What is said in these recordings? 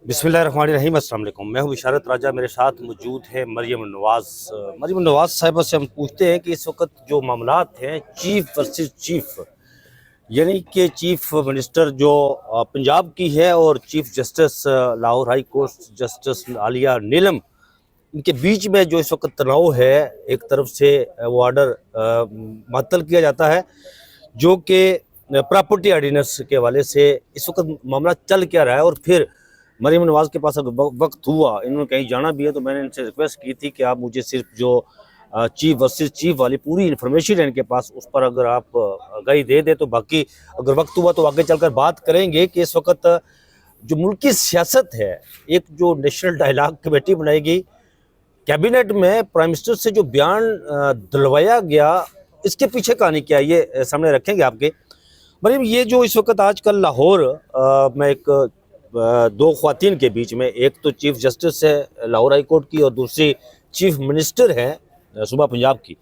बिस्मिल्लाहिर्रहमानिर्रहीम, अस्सलाम वालेकुम। मैं हूँ इशारत राजा, मेरे साथ मौजूद है मरियम नवाज़। मरियम नवाज़ साहिबा से हम पूछते हैं कि इस वक्त जो मामलात हैं चीफ वर्सेस चीफ, यानी कि चीफ मिनिस्टर जो पंजाब की है और chief justice Lahore high court justice Aliya Neelam, इनके बीच में जो इस वक्त तनाव है, एक तरफ से वो आर्डर मअतल किया जाता है जो कि प्रॉपर्टी ऑर्डिनेंस के हवाले से इस वक्त मामला चल क्या रहा है। और फिर मरीम नवाज़ के पास अगर वक्त हुआ, इन्होंने कहीं जाना भी है, तो मैंने इनसे रिक्वेस्ट की थी कि आप मुझे सिर्फ जो चीफ वर्सेस चीफ वाली पूरी इन्फॉर्मेशन है इनके पास, उस पर अगर आप आगाही दे दें तो बाकी अगर वक्त हुआ तो आगे चलकर बात करेंगे कि इस वक्त जो मुल्क की सियासत है, एक जो नेशनल डायलॉग कमेटी बनाएगी, कैबिनेट में प्राइम मिनिस्टर से जो बयान दिलवाया गया, इसके पीछे कहानी क्या है, ये सामने रखेंगे आपके। मरीम, ये जो इस वक्त आजकल लाहौर में एक दो ख्वातीन के बीच में, एक तो चीफ जस्टिस है लाहौर हाई कोर्ट की और दूसरी चीफ मिनिस्टर है सूबा पंजाब की,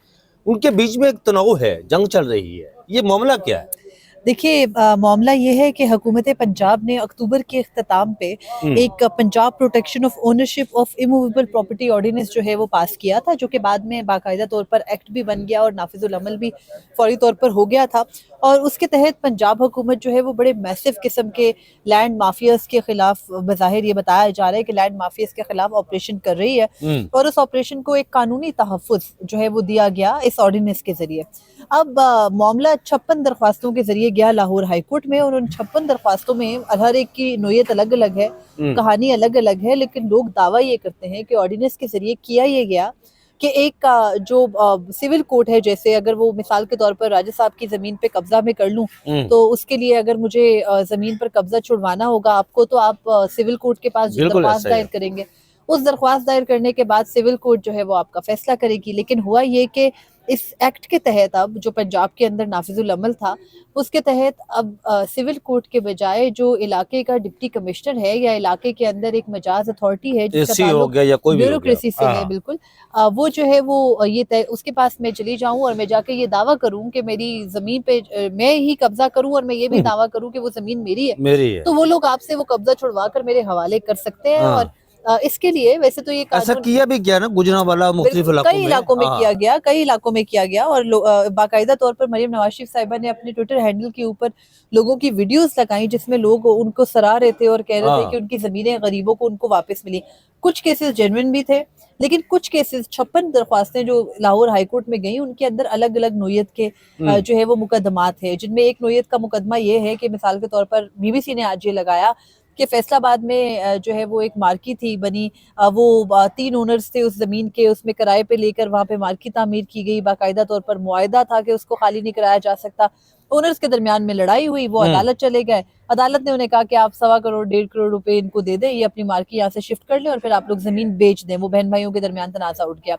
उनके बीच में एक तनाव है, जंग चल रही है, ये मामला क्या है? देखिए, मामला ये है कि हुकूमत पंजाब ने अक्टूबर के अख्ताम पे एक Punjab protection of ownership of immovable property ordinance जो है वो पास किया था, जो कि बाद में बाकायदा तौर पर एक्ट भी बन गया और नाफिजुल अमल भी फौरी तौर पर हो गया था। और उसके तहत पंजाब हुकूमत जो है वो बड़े मैसिव किस्म के लैंड माफियाज के खिलाफ, बज़ाहिर ये बताया जा रहा है कि लैंड माफियाज के खिलाफ ऑपरेशन कर रही है, और उस ऑपरेशन को एक कानूनी तहफ़्फ़ुज़ जो है वो दिया गया इस ऑर्डिनेंस के जरिए। अब मामला 56 दरख्वास्तों के जरिए गया लाहौर हाई कोर्ट में, और उन 56 दरख्वास्तों में हर एक की नोयत अलग अलग है, कहानी अलग अलग है, लेकिन लोग दावा ये करते हैं कि ऑर्डिनेंस के जरिए किया ये गया कि एक जो सिविल कोर्ट है, जैसे अगर वो मिसाल के तौर पर राजा साहब की जमीन पे कब्जा में कर लूं, तो उसके लिए अगर मुझे जमीन पर कब्जा छुड़वाना होगा आपको, तो आप सिविल कोर्ट के पास दरख्वास्त दायर करेंगे। उस दरख्वास्त दायर करने के बाद सिविल कोर्ट जो है वो आपका फैसला करेगी। लेकिन हुआ ये कि इस एक्ट के तहत अब जो पंजाब के अंदर नाफिजुल अमल था, उसके तहत अब सिविल कोर्ट के बजाय जो इलाके का डिप्टी कमिश्नर है या इलाके के अंदर एक मजाज अथॉरिटी है जिसका ताल्लुक ब्यूरोक्रेसी से है, बिल्कुल वो जो है वो ये उसके पास मैं चली जाऊं और मैं जाके ये दावा करूं कि मेरी जमीन पे मैं ही कब्जा करूं, और मैं ये भी दावा करूं कि वो जमीन मेरी है, तो वो लोग आपसे वो कब्जा छुड़वा कर मेरे हवाले कर सकते हैं। और इसके लिए वैसे तो ये ऐसा किया भी गया ना गुजरांवाला, मुख्तलिफ कई इलाकों में किया गया, कई इलाकों में किया गया, और बाकायदा तौर पर मरियम नवाज शरीफ साहिबा ने अपने ट्विटर हैंडल के ऊपर लोगों की वीडियोस लगाई जिसमें लोग उनको सराह रहे थे और कह रहे थे कि उनकी जमीनें गरीबों को उनको वापस मिली। कुछ केसेस जेन्युइन भी थे, लेकिन कुछ केसेस 56 दरख्वास्तें जो लाहौर हाई कोर्ट में गई, उनके अंदर अलग अलग नोयत के जो है वो मुकदमात है, जिनमें एक नोयत का मुकदमा ये है कि मिसाल के तौर पर बीबीसी ने आज ये लगाया कि फैसलाबाद में जो है वो एक मार्की थी बनी, वो 3 ओनर्स थे उस जमीन के, उसमें किराए पे लेकर वहां पे मार्की तामीर की गई, बाकायदा तौर पर मुआयदा था कि उसको खाली नहीं कराया जा सकता। ओनर्स के दरमियान में लड़ाई हुई, वो अदालत चले गए, अदालत ने उन्हें कहा कि आप 1.25 करोड़ 1.5 करोड़ रुपए इनको दे दें, ये अपनी मार्की यहाँ से शिफ्ट कर लें और फिर आप लोग जमीन बेच दें। वो बहन भाइयों के दरमियान तनाजा उठ गया।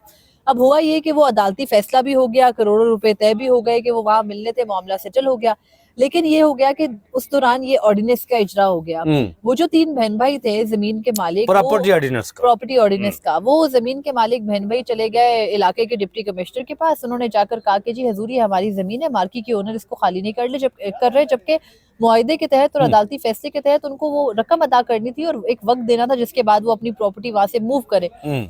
अब हुआ ये कि वो अदालती फैसला भी हो गया, करोड़ों रुपए तय भी हो गए कि वो वहां मिलने थे, मामला सेटल हो गया। लेकिन ये हो गया कि उस दौरान ये ऑर्डिनेंस का इजरा हो गया। वो जो 3 बहन भाई थे जमीन के मालिक, प्रॉपर्टी ऑर्डिनेंस का, वो जमीन के मालिक बहन भाई चले गए इलाके के डिप्टी कमिश्नर के पास। उन्होंने जाकर कहा कि जी हजूर ये हमारी जमीन है, मार्की की ओनर इसको खाली नहीं कर रहे, जबकि मुआहदे के तहत और अदालती फैसले के तहत उनको वो रकम अदा करनी थी और एक वक्त देना था जिसके बाद वो अपनी प्रॉपर्टी वहां से मूव करे।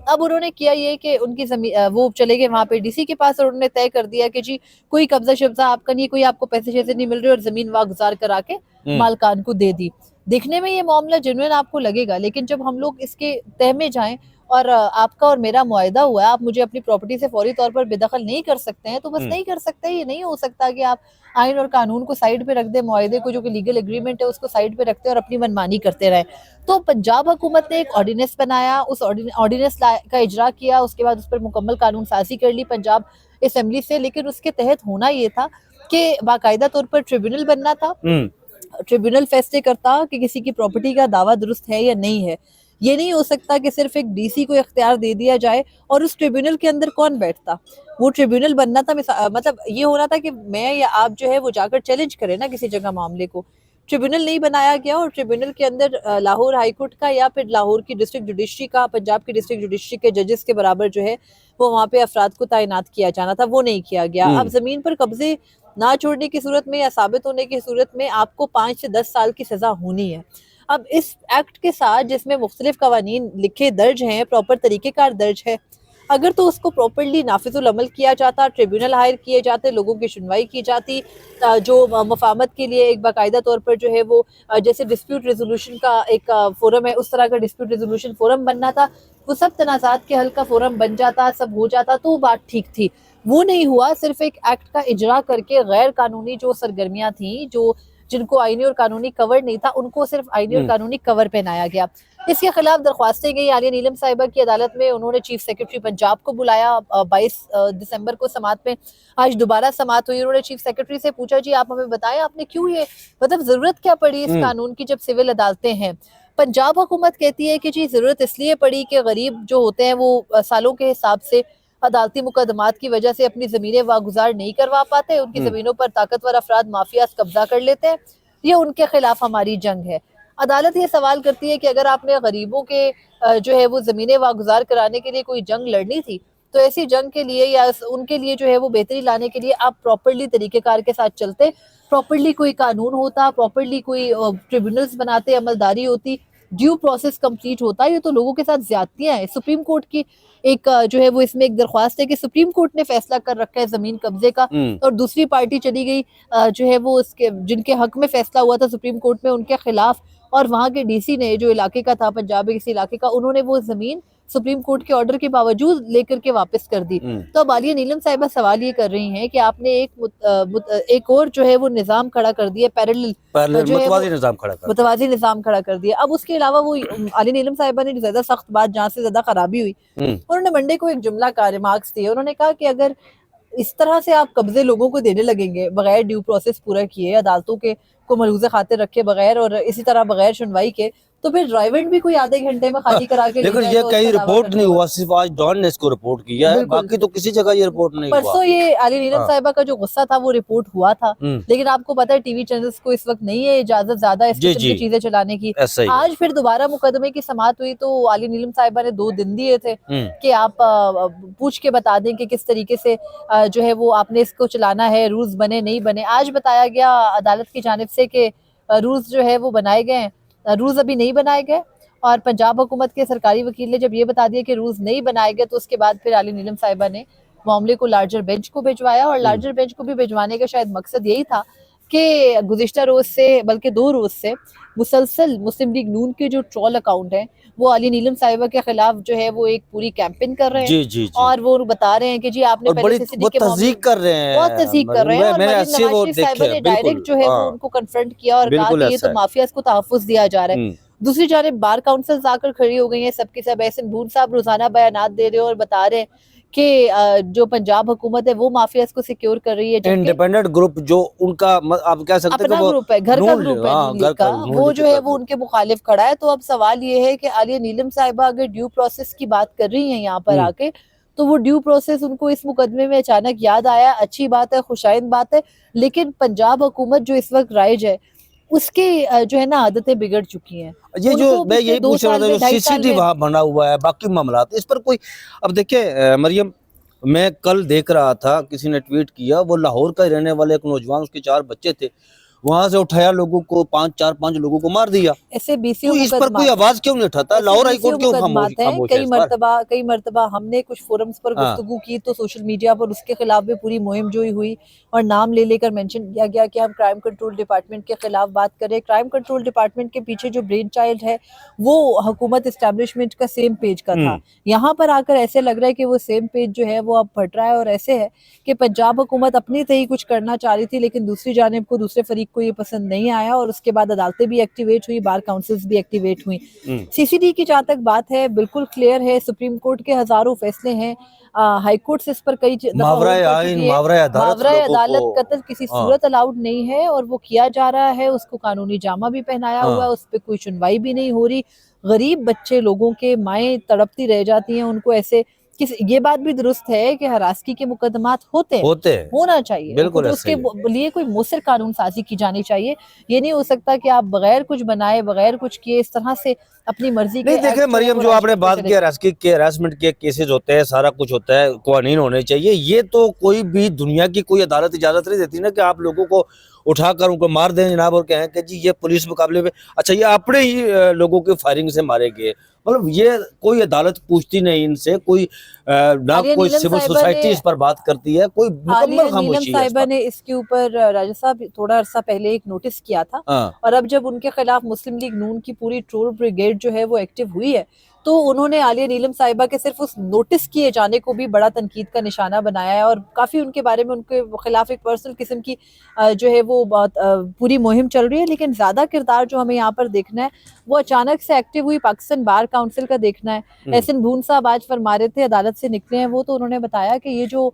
अब उन्होंने किया ये कि उनकी जमीन, वो चले गए वहां पे डीसी के पास और उन्होंने तय कर दिया कि जी कोई कब्जा शब्जा आपका नहीं, कोई आपको पैसे शैसे नहीं मिल रहे, और जमीन वहां गुजार करा के मालकान को दे दी। देखने में ये मामला जेन्युइन आपको लगेगा, लेकिन जब हम लोग इसके तह में जाएं और आपका और मेरा मुआहदा हुआ है, आप मुझे अपनी प्रॉपर्टी से फौरी तौर पर बेदखल नहीं कर सकते हैं, तो बस नहीं कर सकते। ये नहीं हो सकता कि आप आइन और कानून को साइड पे रख दे, मुआहदे को जो कि लीगल एग्रीमेंट है उसको साइड पे रखते और अपनी मनमानी करते रहे। तो पंजाब हुकूमत ने एक ऑर्डिनेंस बनाया, उस ऑर्डिनेंस का इजरा किया, उसके बाद उस पर मुकम्मल कानून साजी कर ली पंजाब असेंबली से। लेकिन उसके तहत होना ये था कि बाकायदा तौर पर ट्रिब्यूनल बनना था, ट्रिब्यूनल फैसले करता कि किसी की प्रॉपर्टी का दावा दुरुस्त है या नहीं है। ये नहीं हो सकता कि सिर्फ एक डीसी को इख्तियार दे दिया जाए, और उस ट्रिब्यूनल के अंदर कौन बैठता, वो ट्रिब्यूनल बनना था। मतलब ये होना था कि मैं या आप जो है वो जाकर चैलेंज करें ना किसी जगह मामले को। ट्रिब्यूनल नहीं बनाया गया, और ट्रिब्यूनल के अंदर लाहौर हाई कोर्ट का या फिर लाहौर की डिस्ट्रिक्ट जुडिशरी का, पंजाब की डिस्ट्रिक्ट जुडिशरी के जजेस के बराबर जो है वो वहाँ पे अफराद को तैनात किया जाना था, वो नहीं किया गया। अब जमीन पर कब्जे ना छोड़ने की सूरत में या साबित होने की सूरत में आपको 5 से 10 साल की सजा होनी है। अब इस एक्ट के साथ जिसमें मुख्तलिफ कवानीन लिखे दर्ज हैं, प्रॉपर तरीक़ेकार दर्ज है, अगर तो उसको प्रॉपरली नाफिजुल अमल किया जाता, ट्रिब्यूनल हायर किए जाते, लोगों की सुनवाई की जाती, जो मफामत के लिए एक बाकायदा तौर पर जो है वो जैसे डिस्प्यूट रेजोल्यूशन का एक फोरम है, उस तरह का डिस्प्यूट रेजोल्यूशन फोरम बनना था, वो सब तनाज़ात के हल का फोरम बन जाता, सब हो जाता तो बात ठीक थी। वो नहीं हुआ, सिर्फ एक एक्ट का इजरा करके गैर कानूनी जो सरगर्मियाँ थी, जो जिनको आईनी और कानूनी कवर नहीं था, उनको सिर्फ आईनी और कानूनी कवर पहनाया गया। इसके खिलाफ दरख्वास्तें गई आलिया नीलम साहिबा की अदालत में। उन्होंने चीफ सेक्रेटरी पंजाब को बुलाया 22 दिसंबर को समात में। आज दोबारा समात हुई। उन्होंने चीफ सेक्रेटरी से पूछा, जी आप हमें बताएं आपने क्यों ये मतलब जरूरत क्या पड़ी इस कानून की जब सिविल अदालतें हैं। पंजाब हुकूमत कहती है कि जी जरूरत इसलिए पड़ी कि गरीब जो होते हैं वो सालों के हिसाब से अदालती मुकदमात की वजह से अपनी ज़मीनें वागुजार नहीं करवा पाते, उनकी ज़मीनों पर ताकतवर अफराद माफियाज कब्जा कर लेते हैं, ये उनके खिलाफ हमारी जंग है। अदालत ये सवाल करती है कि अगर आपने गरीबों के जो है वो ज़मीनें वागुजार कराने के लिए कोई जंग लड़नी थी, तो ऐसी जंग के लिए या उनके लिए जो है वो बेहतरी लाने के लिए आप प्रॉपरली तरीक़ेकार के साथ चलते, प्रॉपरली कोई कानून होता, प्रॉपरली कोई ट्रिब्यूनल्स बनाते, अमलदारी होती, ड्यू प्रोसेस कंप्लीट होता। ये तो लोगों के साथ ज्यादतियां हैं। सुप्रीम कोर्ट की एक जो है वो इसमें एक दरख्वास्त है कि सुप्रीम कोर्ट ने फैसला कर रखा है जमीन कब्जे का, और दूसरी पार्टी चली गई जो है वो उसके जिनके हक में फैसला हुआ था सुप्रीम कोर्ट में उनके खिलाफ, और वहाँ के डीसी ने जो इलाके का था, पंजाब के किसी इलाके का, उन्होंने वो जमीन सुप्रीम कोर्ट के ऑर्डर के बावजूद लेकर के वापस कर दी। तो अब आलिया नीलम साहिबा सवाल ये कर रही हैं कि आपने एक और जो है वो निजाम खड़ा कर दिया, पैरेलल मुतवाज़ी निजाम खड़ा कर दिया। अब उसके अलावा वो आलिया नीलम साहिबा ने ज्यादा सख्त बात, जहाँ से ज्यादा खराबी हुई, उन्होंने मंडे को एक जुमला का रिमार्क्स दिए। उन्होंने कहा कि अगर इस तरह से आप कब्जे लोगों को देने लगेंगे बगैर ड्यू प्रोसेस पूरा किए, अदालतों के को मलूज़े खातिर रखे बगैर, और इसी तरह बगैर सुनवाई के, तो फिर ड्राइवर भी कोई आधे घंटे में खाली करा के लेकिन ये कहीं रिपोर्ट नहीं हुआ, सिर्फ आज डॉन ने इसको रिपोर्ट किया है, बाकी तो किसी जगह ये रिपोर्ट नहीं हुआ। परसों ये आलिया नीलम साहिबा का जो गुस्सा था वो रिपोर्ट हुआ था, लेकिन आपको पता है टीवी चैनल्स को इस वक्त नहीं है इजाजत ज्यादा इस किस्म की चीजें चलाने की। आज फिर दोबारा मुकदमे की समात हुई तो आलिया नीलम साहिबा ने 2 दिन दिए थे कि आप पूछ के बता दें कि किस तरीके से जो है वो आपने इसको चलाना है, रूल्स बने नहीं बने। आज बताया गया अदालत की जानिब से कि रूल्स जो है वो बनाए गए हैं, रूल्स अभी नहीं बनाए गए, और पंजाब हुकूमत के सरकारी वकील ने जब ये बता दिया कि रूल्स नहीं बनाए गए, तो उसके बाद फिर आलिया नीलम साहिबा ने मामले को लार्जर बेंच को भिजवाया, और लार्जर बेंच को भी भिजवाने का शायद मकसद यही था कि गुज़िश्ता रोज से, बल्कि 2 रोज से मुसलसल मुस्लिम लीग नून के जो ट्रोल अकाउंट हैं वो आलिया नीलम साहिबा के खिलाफ जो है वो एक पूरी कैंपेन कर रहे हैं। जी। और वो बता रहे हैं कि जी आपने पहले बहुत तस्दीक कर रहे हैं, बहुत तस्दीक कर रहे हैं, और मरीम नवाज शरीफ साहिबा ने डायरेक्ट जो है वो उनको कन्फ्रंट किया और कहा कि ये तो माफियाज को तहफ्फुज़ दिया जा रहा है। दूसरी जानिब बार काउंसिल आकर खड़ी हो गई हैं, सबके सब एहसन बून साहब रोजाना बयानात दे रहे हैं और बता रहे हैं कि जो पंजाब हुकूमत है वो माफियाज को सिक्योर कर रही है। इंडिपेंडेंट ग्रुप जो उनका आप कह सकते हैं अपना ग्रुप है, घर का ग्रुप है, वो जो है वो उनके मुखालिफ खड़ा है। तो अब सवाल ये है कि आलिया नीलम साहिबा अगर ड्यू प्रोसेस की बात कर रही हैं यहाँ पर आके, तो वो ड्यू प्रोसेस उनको इस मुकदमे में अचानक याद आया, अच्छी बात है, खुशाइंद बात है, लेकिन पंजाब हुकूमत जो इस वक्त राइज है उसके जो है ना आदतें बिगड़ चुकी हैं। ये जो मैं यही पूछ रहा था, जो सीसीटीवी वहाँ बना हुआ है, बाकी मामला इस पर कोई, अब देखिए मरियम, मैं कल देख रहा था किसी ने ट्वीट किया, वो लाहौर का ही रहने वाले एक नौजवान, उसके 4 बच्चे थे, वहां से उठाया लोगों को, 5 लोगों को मार दिया। ऐसे तो इस पर कोई आवाज क्यों नहीं उठाता? लाहौर हाई कोर्ट क्यों खामोश है? कई मर्तबा हमने कुछ फोरम्स पर गुफ्तगू की तो सोशल मीडिया पर उसके खिलाफ भी पूरी मुहिम जोई हुई और नाम ले लेकर मेंशन किया गया कि हम क्राइम कंट्रोल डिपार्टमेंट के खिलाफ बात करें। क्राइम कंट्रोल डिपार्टमेंट के पीछे जो ब्रेन चाइल्ड है वो हुकूमत एस्टेब्लिशमेंट का सेम पेज का था। यहाँ पर आकर ऐसे लग रहा है कि वो सेम पेज जो है वो अब फट रहा है, और ऐसे है कि पंजाब हुकूमत अपनी तही कुछ करना चाह रही थी, लेकिन दूसरी जानिब को, दूसरे फरीक को ये पसंद नहीं आया, और उसके बाद अदालतें भी एक्टिवेट हुई, बार काउंसिल्स भी एक्टिवेट हुई। सीसीडी की जहाँ तक बात है बिल्कुल क्लियर है, सुप्रीम कोर्ट के हजारों फैसले हैं, हाई कोर्ट से इस पर कई मावरा अदालत कत्ल किसी सूरत अलाउड नहीं है, और वो किया जा रहा है, उसको कानूनी जामा भी पहनाया हुआ है, उस पर कोई सुनवाई भी नहीं हो रही। गरीब बच्चे लोगों के माएँ तड़पती रह जाती हैं, उनको ऐसे ये बात भी दुरुस्त है कि हरासगी के मुकदमात होते हैं, होना चाहिए, बिल्कुल उसके लिए कोई मुसर कानून साजी की जानी चाहिए। ये नहीं हो सकता कि आप बगैर कुछ बनाए, बगैर कुछ किए इस तरह से अपनी मर्जी नहीं। देखे मरियम, जो आपने बात की हरासमेंट के केसेस होते हैं, सारा कुछ होता है, कानून होने चाहिए, ये तो कोई भी दुनिया की कोई अदालत इजाजत नहीं देती ना कि आप लोगों को उठाकर उनको मार दें जनाब और कहें कि जी ये पुलिस मुकाबले में, अच्छा ये अपने ही लोगों के फायरिंग से मारे गए। मतलब ये कोई अदालत पूछती नहीं इनसे, कोई ना आलिया कोई नीलम सिविल साहिबा सोसाइटी ने इस पर बात करती है, कोई आलिया मुकम्मल नीलम खामोशी है इस साहिबा पर। ने इसके ऊपर राजा साहब थोड़ा अरसा पहले एक नोटिस किया था, हाँ और अब जब उनके खिलाफ मुस्लिम लीग नून की पूरी ट्रोल ब्रिगेड जो है वो एक्टिव हुई है, तो उन्होंने आलिया नीलम साहिबा के सिर्फ उस नोटिस किए जाने को भी बड़ा तनकीद का निशाना बनाया है, और काफी उनके बारे में उनके खिलाफ एक पर्सनल किस्म की जो है वो पूरी मुहिम चल रही है। लेकिन ज्यादा किरदार जो हमें यहाँ पर देखना है वो अचानक से एक्टिव हुई पाकिस्तान बार काउंसिल का देखना है। एहसन भून साहब आज फरमा रहे थे, अदालत से निकले हैं वो, तो उन्होंने बताया कि ये जो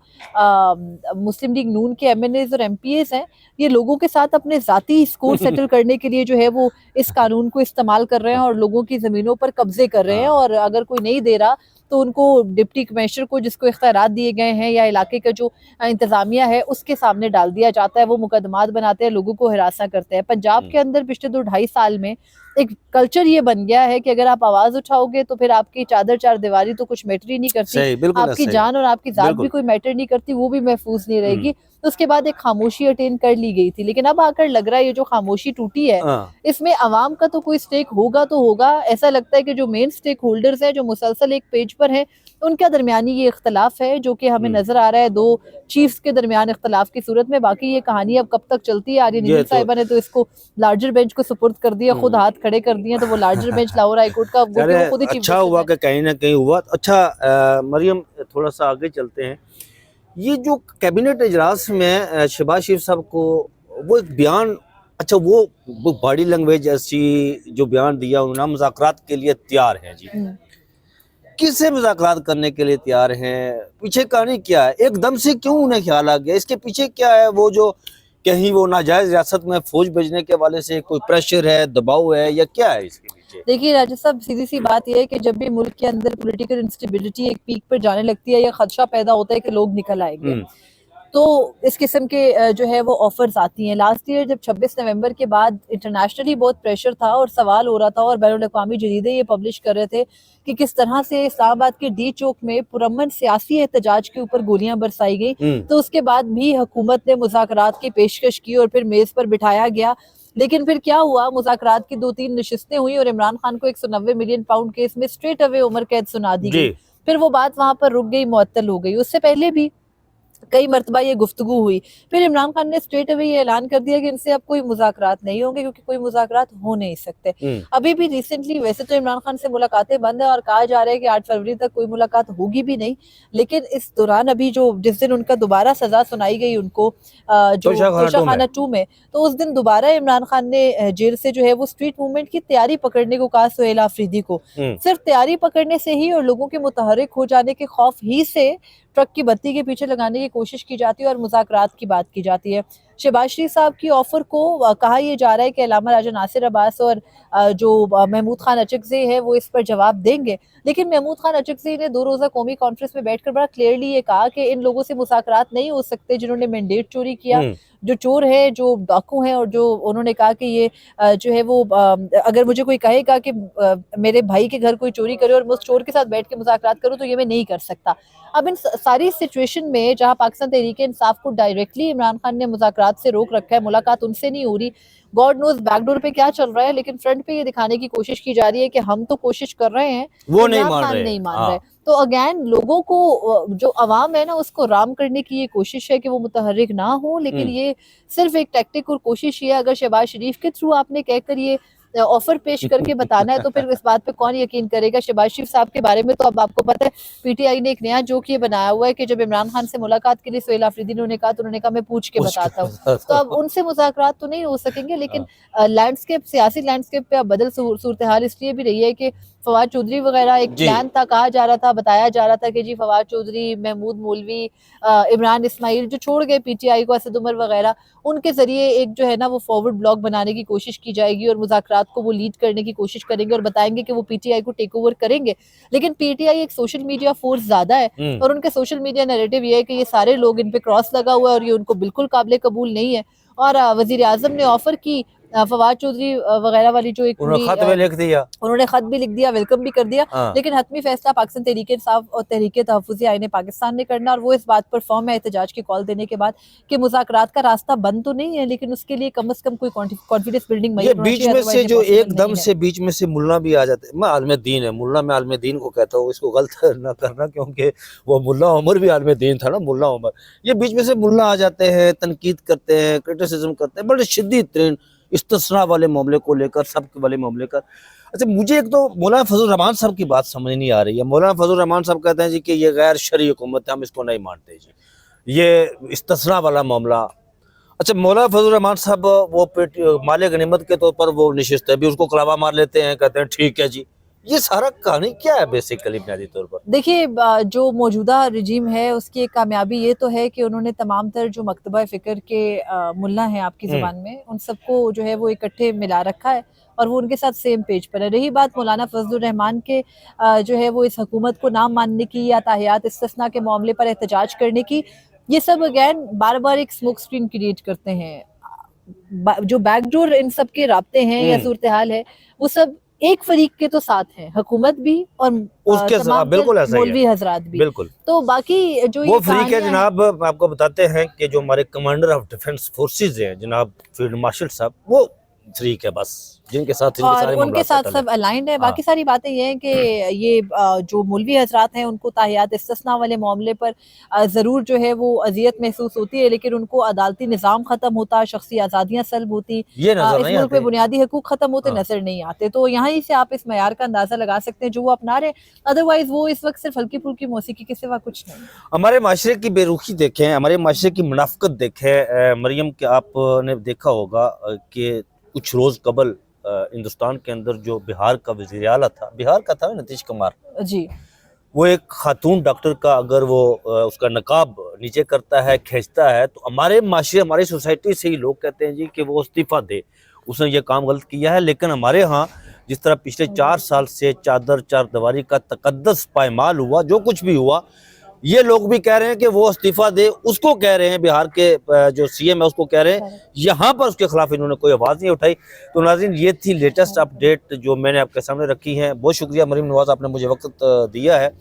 मुस्लिम लीग नून के एमएनएज और एमपीएस हैं, ये लोगों के साथ अपने जाती स्कोर सेटल करने के लिए जो है वो इस कानून को इस्तेमाल कर रहे हैं और लोगों की जमीनों पर कब्जे कर रहे हैं, और अगर कोई नहीं दे रहा तो उनको डिप्टी कमिश्नर को जिसको इख्तियारात दिए गए हैं या इलाके का जो इंतजामिया है उसके सामने डाल दिया जाता है। वो मुकदमात बनाते हैं, लोगों को हिरासा करते हैं। पंजाब के अंदर पिछले 2-2.5 साल में एक कल्चर ये बन गया है कि अगर आप आवाज उठाओगे तो फिर आपकी चादर चार दीवारी तो कुछ मैटर ही नहीं करती, सही, बिल्कुल आपकी सही, जान और आपकी जात भी बिल्कुल। कोई मैटर नहीं करती, वो भी महफूज नहीं रहेगी। तो उसके बाद एक खामोशी अटेन कर ली गई थी, लेकिन अब आकर लग रहा है ये जो खामोशी टूटी है हाँ इसमें अवाम का तो कोई स्टेक होगा तो होगा। ऐसा लगता है कि जो मेन स्टेक होल्डर्स हैं, जो मुसलसल एक पेज पर हैं, उनके दरमियानी ये इख्तलाफ है जो कि हमें नजर आ रहा है दो चीफ्स के दरमियान इख्तलाफ की सूरत में। बाकी ये कहानी अब कब तक चलती है, आर्य नीलम साहिबा ने तो इसको लार्जर बेंच को सुपुर्द कर दिया, खुद हाथ खड़े कर दिए, तो वो लार्जर बेंच लाहौर हाईकोर्ट का वो चले, खुद ही चीफ अच्छा हुआ कि कहीं ना कहीं हुआ। अच्छा मरियम, थोड़ा सा आगे चलते हैं। ये जो कैबिनेट इजलास में शहबाज शरीफ साहब को वो एक बयान, अच्छा वो बॉडी लैंग्वेज ऐसी जो बयान दिया उन्होंने, मुज़ाकरात के लिए तैयार हैं जी, किससे मुज़ाकरात करने के लिए तैयार हैं? पीछे कहानी क्या है? एकदम से क्यों उन्हें ख्याल आ गया? इसके पीछे क्या है? वो जो कहीं वो नाजायज रियासत में फौज भेजने के वाले से कोई प्रेशर है, दबाव है, या क्या है इसके पीछे? देखिए राजा साहब, सीधी सी बात यह है कि जब भी मुल्क के अंदर पॉलिटिकल इंस्टेबिलिटी एक पीक पर जाने लगती है या खदशा पैदा होता है कि लोग निकल आएंगे, तो इस किस्म के जो है वो ऑफर्स आती हैं। लास्ट ईयर जब 26 नवंबर के बाद इंटरनेशनली बहुत प्रेशर था और सवाल हो रहा था और बैनुल अक़वामी जरीदे ये पब्लिश कर रहे थे कि किस तरह से इस्लामाबाद के डी चौक में पुरअमन सियासी एहतजाज के ऊपर गोलियां बरसाई गई, तो उसके बाद भी हुकूमत ने मुज़ाकरात की पेशकश की और फिर मेज पर बिठाया गया। लेकिन फिर क्या हुआ, मुज़ाकरात की 2-3 नशिस्तें हुई और इमरान खान को 190 मिलियन पाउंड केस में स्ट्रेट अवे उम्र कैद सुना दी गई। फिर वो बात वहां पर रुक गई, मुअत्तल हो गई। उससे पहले भी कई मरतबा ये गुफ्तगू हुई, फिर इमरान खान ने स्ट्रेट अवे ये ऐलान कर दिया कि इनसे अब कोई मुज़ाकरात नहीं होंगे क्योंकि कोई मुज़ाकरात हो नहीं सकते। अभी भी रिसेंटली वैसे तो इमरान खान से मुलाकातें बंद है और कहा जा रहा है कि 8 फरवरी तक कोई मुलाकात होगी भी नहीं, लेकिन इस दौरान अभी जो जिस दिन उनका दोबारा सजा सुनाई गई उनको जो तोशाखाना 2 में, तो उस दिन दोबारा इमरान खान ने जेल से जो है वो स्ट्रीट मूवमेंट की तैयारी पकड़ने को कहा सुहेल आफरीदी को। सिर्फ तैयारी पकड़ने से ही और लोगों के मुतहर्रिक हो जाने के खौफ ही से ट्रक की बत्ती के पीछे लगाने की कोशिश की जाती है और मुज़ाकरात की बात की जाती है। शहबाज शरीफ साहब की ऑफर को कहा यह जा रहा है कि अल्लामा राजा नासिर अब्बास और जो महमूद खान अचकज़ई है वो इस पर जवाब देंगे, लेकिन महमूद खान अचकज़ई ने 2 रोज़ा कौमी कॉन्फ्रेंस में बैठकर बड़ा क्लियरली ये कहा कि इन लोगों से मुज़ाकरात नहीं हो सकते जिन्होंने मैंडेट चोरी किया, जो चोर है, जो डाकू हैं, और जो उन्होंने कहा कि ये जो है वो अगर मुझे कोई कहेगा कि मेरे भाई के घर कोई चोरी करे और मैं उस चोर के साथ बैठ के मुज़ाकरात करूं तो ये मैं नहीं कर सकता। अब इन सारी सिचुएशन में जहां पाकिस्तान तहरीक इंसाफ को डायरेक्टली इमरान खान ने मुज़ाकरात से रोक रखा है, मुलाकात उनसे नहीं हो रही, गॉड नोज बैकडोर पे क्या चल रहा है, लेकिन फ्रंट पे ये दिखाने की कोशिश की जा रही है कि हम तो कोशिश कर रहे हैं, वो नहीं मान रहे। तो अगेन लोगों को, जो अवाम है ना, उसको राम करने की ये कोशिश है कि वो मुतहर्रिक ना हो, लेकिन ये सिर्फ एक टैक्टिक और कोशिश ये है। अगर शहबाज शरीफ के थ्रू आपने कहकर ये ऑफर पेश करके बताना है तो फिर इस बात पे कौन यकीन करेगा। शहबाज शरीफ साहब के बारे में तो अब आपको पता है पीटीआई ने एक नया जोक ये बनाया हुआ है कि जब इमरान खान से मुलाकात के लिए सुहेल आफरीदी ने उन्हें कहा तो उन्होंने कहा मैं पूछ के बताता हूँ। तो अब उनसे मुज़ाकरात तो नहीं हो सकेंगे, लेकिन लैंडस्केप, सियासी लैंडस्केप पे अब बदल सूरत हाल इसलिए भी रही है कि फवाद चौधरी वगैरह एक प्लान था, कहा जा रहा था, बताया जा रहा था कि जी फवाद चौधरी, महमूद मौलवी, इमरान इस्माइल जो छोड़ गए पीटीआई को, असद उमर वगैरह, उनके जरिए एक जो है ना वो फॉरवर्ड ब्लॉक बनाने की कोशिश की जाएगी और मुज़ाकरात को वो लीड करने की कोशिश करेंगे और बताएंगे कि वो पीटीआई को टेक ओवर करेंगे। लेकिन पीटीआई एक सोशल मीडिया फोर्स ज्यादा है और उनका सोशल मीडिया नैरेटिव ये है कि ये सारे लोग इन पे क्रॉस लगा हुआ है और ये उनको बिल्कुल काबिल कबूल नहीं है। और वजीर आजम ने ऑफर की फवाद चौधरी वगैरह वाली जो एक उन्होंने पूरी, खत में लिख दिया। उन्होंने खत भी लिख दिया, वेलकम भी कर दिया, हाँ। लेकिन हतमी फैसला पाकिस्तान तहरीक इंसाफ और तहरीक तहफ़्फ़ुज़ी आईन पाकिस्तान ने करना, और वो इस बात पर फॉर्म है एहतजाज की कॉल देने के बाद कि मुज़ाकरात का रास्ता बंद तो नहीं है, लेकिन उसके लिए कम से कम कोई कॉन्फिडेंस बिल्डिंग ये बीच में से जो एकदम से बीच में से मुल्ला भी आ जाते हैं। मैं आलिम दीन है, मुल्ला मैं आलिम दीन को कहता हूँ, इसको गलत ना करना, क्योंकि वो मुल्ला उमर भी आलिम दीन था ना, मुल्ला उमर। ये बीच में से मुल्ला आ जाते हैं, तनकीद करते हैं, क्रिटिसिज्म करते हैं, बड़े शिद्दत तरीन इस्तिस्ना वाले मामले को लेकर, सब वाले मामले कर। अच्छा, मुझे एक तो मौलाना फजल रहमान साहब की बात समझ नहीं आ रही है। मौलाना फजल रहमान साहब कहते हैं जी कि ये गैर शरई हुकूमत है, हम इसको नहीं मानते जी, ये इस्तिस्ना वाला मामला। अच्छा, मौलाना फजल रहमान साहब वो माले गनीमत के तौर पर वो नशिस्त है भी, उसको कलावा मार लेते हैं, कहते हैं ठीक है जी। ये सारा कहानी क्या है बेसिकली बुनियादी तौर पर? देखिए, जो मौजूदा रजीम है उसकी एक कामयाबी ये तो है कि उन्होंने तमाम तर जो मकतबा फ़िक्र के मुल्ला हैं आपकी ज़ुबान में, उन सबको जो है वो इकट्ठे मिला रखा है और वो उनके साथ सेम पेज पर है। रही बात मौलाना फजलुर रहमान के जो है वो इस हुकूमत को ना मानने की या ताहियात इस्तिस्ना के मामले पर एहतजाज करने की, ये सब अगैन बार बार एक स्मोक स्क्रीन क्रिएट करते हैं। जो बैकडोर इन सब के राब्ते हैं या सूरत हाल है, वो सब एक फरीक के तो साथ हैं, हुकूमत भी और उसके तमाम बिल्कुल ऐसा ही मौलवी है, हजरात भी। बिल्कुल। तो बाकी जो वो ये फरीक है कहानियां जनाब, आपको बताते हैं कि जो हमारे कमांडर ऑफ डिफेंस फोर्सेस हैं जनाब फील्ड मार्शल साहब, वो फरीक है बस, जिनके साथ इनके और सारे उनके मामलात साथ सेटल सब अलाइंड है। हाँ। बाकी सारी बातें ये हैं कि ये जो मौलवी हजरात हैं उनको ताहियात इस्तिस्ना वाले मामले पर ज़रूर जो है वो अजियत महसूस होती है, लेकिन उनको अदालती निज़ाम ख़त्म होता, शख्सी आज़ादियाँ सल्ब होती, ये नजर इस नहीं मुल्क आते। में बुनियादी हकूक़ ख़त्म होते हाँ। नज़र नहीं आते। तो यहाँ ही से आप इस मयार का अंदाज़ा लगा सकते हैं जो वो अपना रहे। अदरवाइज़ वो इस वक्त सिर्फ हल्की फुल्की मौसीकी के सिवा कुछ नहीं। हमारे माशरे की बेरुखी देखें, हमारे माशरे की मुनाफ़क़त देखें। मरियम के आपने देखा होगा कि कुछ रोज़ कबल हिंदुस्तान के अंदर जो बिहार का वज़ीर आला था, बिहार का था नीतीश कुमार जी, वो एक खातून डॉक्टर का अगर वो उसका नकाब नीचे करता है, खींचता है, तो हमारे माशरे, हमारी सोसाइटी से ही लोग कहते हैं जी कि वो इस्तीफ़ा दे, उसने ये काम गलत किया है। लेकिन हमारे यहाँ जिस तरह पिछले 4 साल से चादर चारदीवारी का तकद्दस पायमाल हुआ, जो कुछ भी हुआ, ये लोग भी कह रहे हैं कि वो इस्तीफ़ा दे, उसको कह रहे हैं, बिहार के जो सीएम है उसको कह रहे हैं, यहाँ पर उसके खिलाफ इन्होंने कोई आवाज़ नहीं उठाई। तो नाज़रीन, ये थी लेटेस्ट अपडेट जो मैंने आपके सामने रखी है। बहुत शुक्रिया मरीम नवाज़, आपने मुझे वक्त दिया है।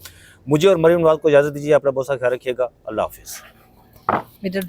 मुझे और मरीम नवाज़ को इजाज़त दीजिए, अपना बहुत सा ख्याल रखिएगा। अल्लाह हाफिज़।